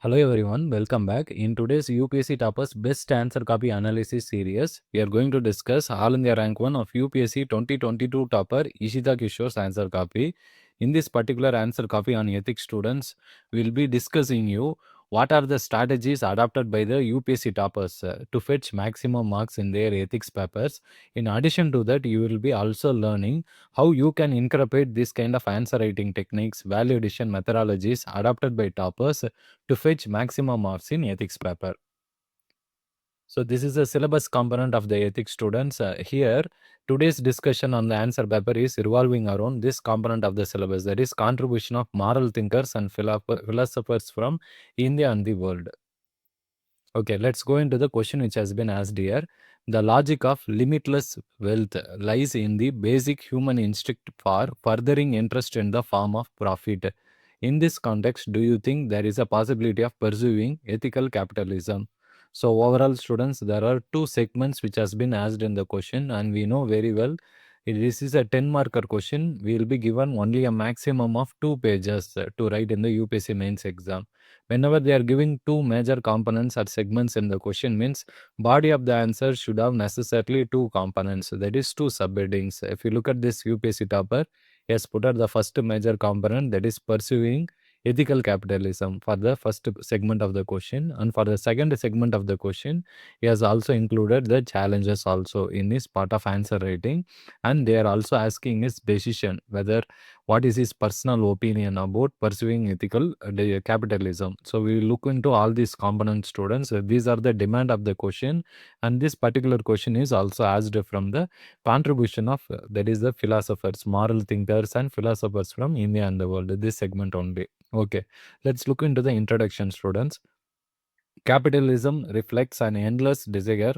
Hello everyone, welcome back. In today's UPSC Toppers Best Answer Copy Analysis series, we are going to discuss All India Rank 1 of UPSC 2022 topper Ishita Kishore's answer copy. In this particular answer copy on ethics students, we will be discussing you what are the strategies adopted by the UPSC toppers to fetch maximum marks in their ethics papers. In addition to that, you will be also learning how you can incorporate this kind of answer writing techniques, value addition methodologies adopted by toppers to fetch maximum marks in ethics paper. So this is a syllabus component of the ethics students. Here, today's discussion on the answer paper is revolving around this component of the syllabus, that is contribution of moral thinkers and philosophers from India and the world. Okay, let's go into the question which has been asked here. The logic of limitless wealth lies in the basic human instinct for furthering interest in the form of profit. In this context, do you think there is a possibility of pursuing ethical capitalism? So overall, students, there are two segments which has been asked in the question, and we know very well this is a 10 marker question. We will be given only a maximum of 2 pages to write in the UPSC mains exam. Whenever they are giving two major components or segments in the question, means body of the answer should have necessarily two components, that is two subheadings. If you look at this UPSC topper, he has put out the first major component, that is pursuing ethical capitalism, for the first segment of the question, and for the second segment of the question he has also included the challenges also in his part of answer writing, and they are also asking his decision, whether what is his personal opinion about pursuing ethical capitalism. So we will look into all these component students. These are the demand of the question, and this particular question is also asked from the contribution of that is the philosophers, moral thinkers and philosophers from India and the world, this segment only. Okay, let's look into the introduction, students. Capitalism reflects an endless desire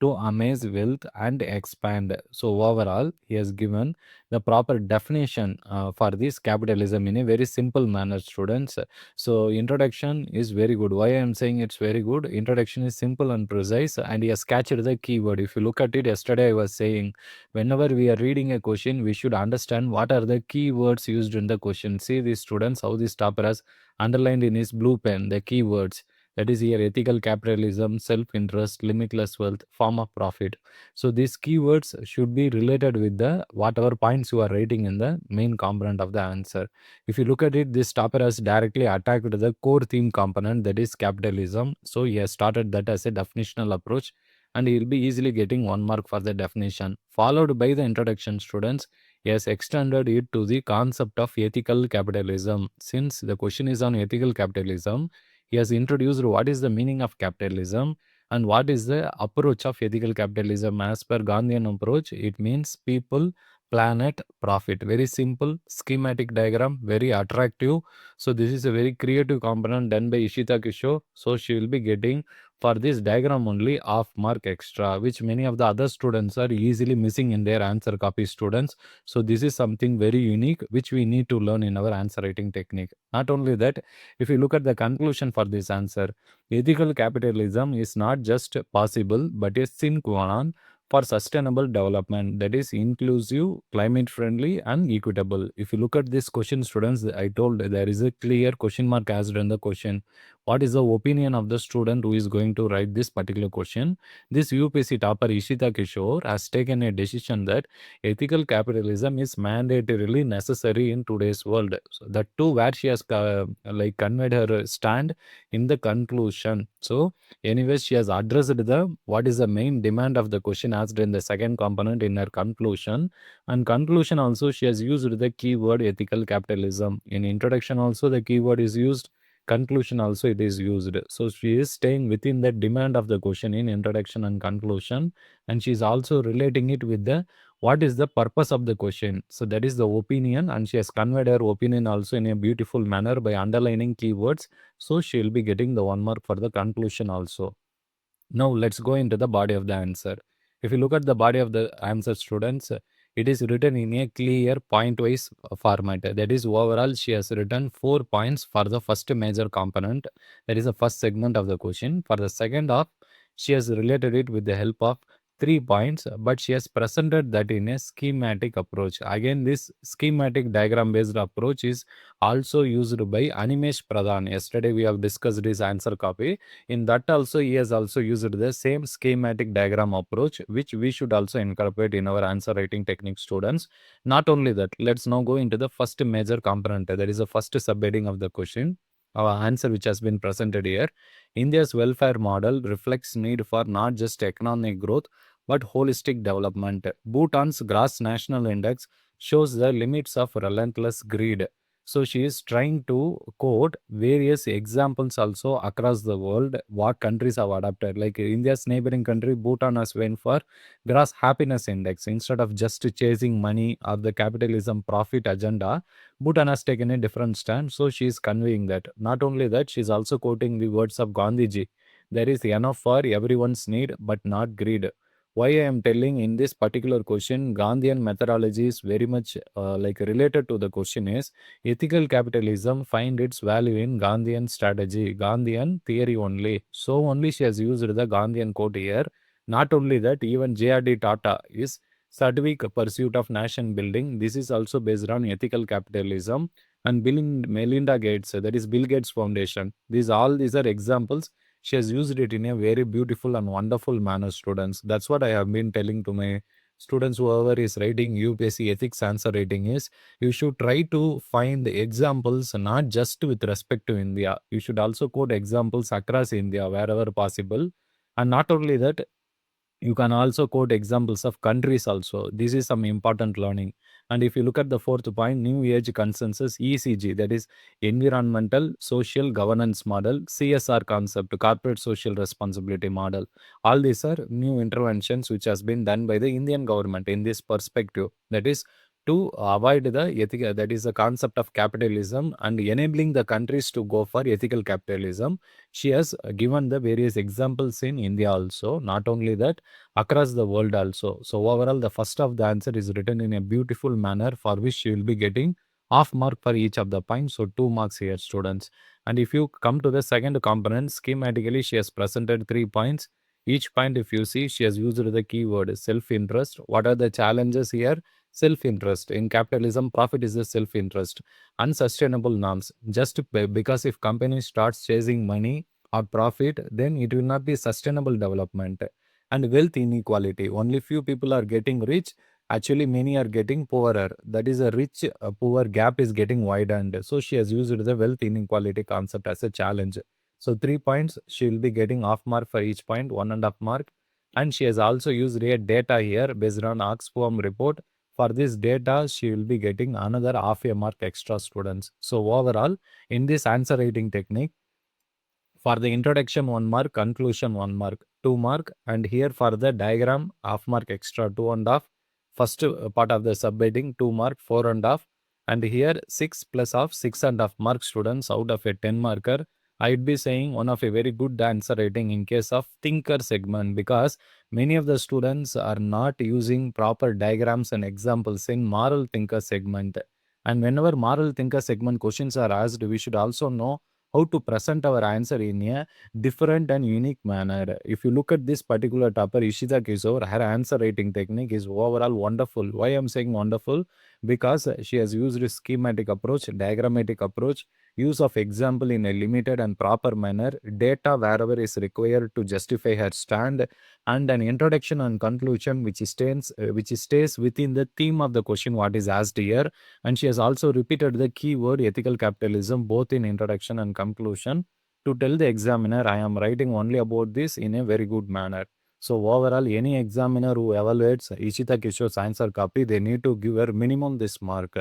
to amass wealth and expand. So, overall, he has given the proper definition for this capitalism in a very simple manner, students. So, introduction is very good. Why I am saying it's very good? Introduction is simple and precise, and he has captured the keyword. If you look at it, yesterday I was saying, whenever we are reading a question, we should understand what are the keywords used in the question. See, these students, how this topper has underlined in his blue pen the keywords, that is here ethical capitalism, self-interest, limitless wealth, form of profit. So these keywords should be related with the whatever points you are writing in the main component of the answer. If you look at it, this topper has directly attacked the core theme component, that is capitalism. So he has started that as a definitional approach, and he will be easily getting 1 mark for the definition. Followed by the introduction, students, he has extended it to the concept of ethical capitalism. Since the question is on ethical capitalism, he has introduced what is the meaning of capitalism and what is the approach of ethical capitalism. As per Gandhian approach, it means people, planet, profit. Very simple schematic diagram, very attractive. So this is a very creative component done by Ishita Kishore. So she will be getting for this diagram only half mark extra, which many of the other students are easily missing in their answer copy, students. So this is something very unique which we need to learn in our answer writing technique. Not only that, if you look at the conclusion for this answer, ethical capitalism is not just possible but a sine qua non for sustainable development, that is inclusive, climate friendly, and equitable. If you look at this question, students, I told there is a clear question mark asked in the question. What is the opinion of the student who is going to write this particular question? This UPSC topper Ishita Kishore has taken a decision that ethical capitalism is mandatorily necessary in today's world. So that too, where she has conveyed her stand in the conclusion. So anyways, she has addressed the what is the main demand of the question asked in the second component in her conclusion. And conclusion also, she has used the keyword ethical capitalism. In introduction also the keyword is used, conclusion also it is used. So she is staying within the demand of the question in introduction and conclusion, and she is also relating it with the what is the purpose of the question. So that is the opinion, and she has conveyed her opinion also in a beautiful manner by underlining keywords. So she will be getting the 1 mark for the conclusion also. Now let's go into the body of the answer. If you look at the body of the answer, students, it is written in a clear point-wise format. That is, overall, she has written 4 points for the first major component. That is the first segment of the question. For the second half, she has related it with the help of 3 points, but she has presented that in a schematic approach. Again, this schematic diagram based approach is also used by Animesh Pradhan. Yesterday we have discussed his answer copy. In that also he has also used the same schematic diagram approach, which we should also incorporate in our answer writing technique, students. Not only that, let's now go into the first major component. That is the first subheading of the question. Our answer which has been presented here. India's welfare model reflects need for not just economic growth but holistic development. Bhutan's gross national index shows the limits of relentless greed. So she is trying to quote various examples also across the world what countries have adopted. Like India's neighboring country, Bhutan has went for gross happiness index instead of just chasing money or the capitalism profit agenda. Bhutan has taken a different stand. So she is conveying that. Not only that, she is also quoting the words of Gandhiji. There is enough for everyone's need, but not greed. Why I am telling in this particular question, Gandhian methodology is very much like related to the question is ethical capitalism find its value in Gandhian strategy, Gandhian theory only. So only she has used the Gandhian quote here. Not only that, even J.R.D. Tata is Sadhvik pursuit of nation building. This is also based on ethical capitalism. And Melinda Gates, that is Bill Gates Foundation. These are examples. She has used it in a very beautiful and wonderful manner, students. That's what I have been telling to my students, whoever is writing UPSC ethics answer writing is, you should try to find the examples not just with respect to India. You should also quote examples across India wherever possible. And not only that, you can also quote examples of countries also. This is some important learning. And if you look at the fourth point, new age consensus, ECG, that is environmental social governance model, CSR concept, corporate social responsibility model. All these are new interventions which has been done by the Indian government in this perspective. That is to avoid the ethical, that is the concept of capitalism and enabling the countries to go for ethical capitalism. She has given the various examples in India also. Not only that, across the world also. So overall, the first of the answer is written in a beautiful manner for which she will be getting half mark for each of the points. So 2 marks here, students. And if you come to the second component, schematically, she has presented 3 points. Each point, if you see, she has used the keyword self-interest. What are the challenges here? Self-interest. In capitalism, profit is the self-interest. Unsustainable norms. Just because if company starts chasing money or profit, then it will not be sustainable development. And wealth inequality. Only few people are getting rich. Actually, many are getting poorer. That is a rich poor gap is getting widened. So she has used the wealth inequality concept as a challenge. So 3 points, she will be getting half mark for each point, 1.5 mark. And she has also used a data here based on Oxfam report. For this data, she will be getting another half a mark extra, students. So overall, in this answer writing technique, for the introduction, 1 mark, conclusion 1 mark, 2 mark, and here for the diagram, half mark extra, 2.5. First part of the subheading, 2 mark, 4.5, and here 6 plus of 6.5 mark, students, out of a 10 marker. I'd be saying one of a very good answer rating in case of thinker segment, because many of the students are not using proper diagrams and examples in moral thinker segment. And whenever moral thinker segment questions are asked, we should also know how to present our answer in a different and unique manner. If you look at this particular topper, Ishita Kishore, her answer writing technique is overall wonderful. Why I'm saying wonderful? Because she has used a schematic approach, diagrammatic approach, use of example in a limited and proper manner, data wherever is required to justify her stand, and an introduction and conclusion which stays within the theme of the question what is asked here. And she has also repeated the keyword ethical capitalism both in introduction and conclusion to tell the examiner I am writing only about this in a very good manner. So overall, any examiner who evaluates Ishita Kishore's answer copy, they need to give her minimum this mark.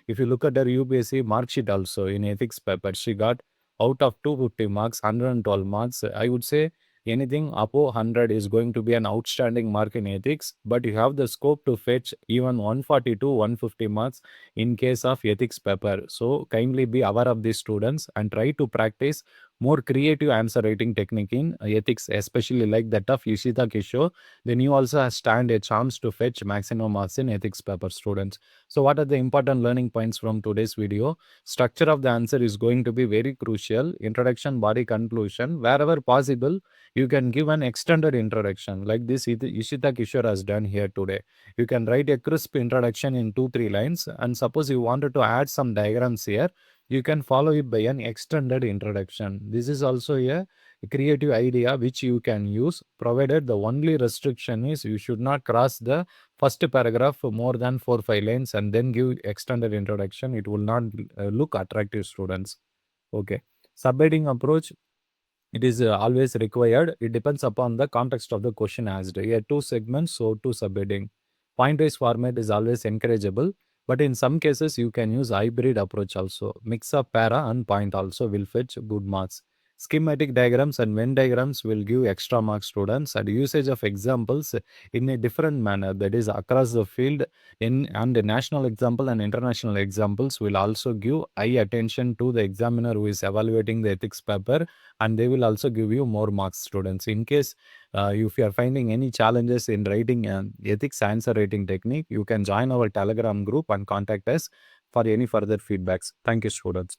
If you look at her UPSC mark sheet also in ethics paper, she got out of 250 marks, 112 marks. I would say anything above 100 is going to be an outstanding mark in ethics, but you have the scope to fetch even 140 to 150 marks in case of ethics paper. So kindly be aware of these, students, and try to practice more creative answer writing technique in ethics, especially like that of Ishita Kishore, then you also stand a chance to fetch maximum marks in ethics paper, students. So what are the important learning points from today's video? Structure of the answer is going to be very crucial. Introduction, body, conclusion. Wherever possible, you can give an extended introduction like this Ishita Kishore has done here today. You can write a crisp introduction in 2-3 lines, and suppose you wanted to add some diagrams here, you can follow it by an extended introduction. This is also a creative idea which you can use, provided the only restriction is you should not cross the first paragraph more than 4-5 lines and then give extended introduction. It will not look attractive, students. Okay. Subheading approach, it is always required. It depends upon the context of the question asked. Here, two segments, so two subheading. Point-wise format is always encourageable, but in some cases, you can use hybrid approach also. Mix of para and point also will fetch good marks. Schematic diagrams and Venn diagrams will give extra marks, students, and usage of examples in a different manner, that is across the field in and the national example and international examples will also give high attention to the examiner who is evaluating the ethics paper, and they will also give you more marks, students. In case if you are finding any challenges in writing ethics answer writing technique, you can join our Telegram group and contact us for any further feedbacks. Thank you, students.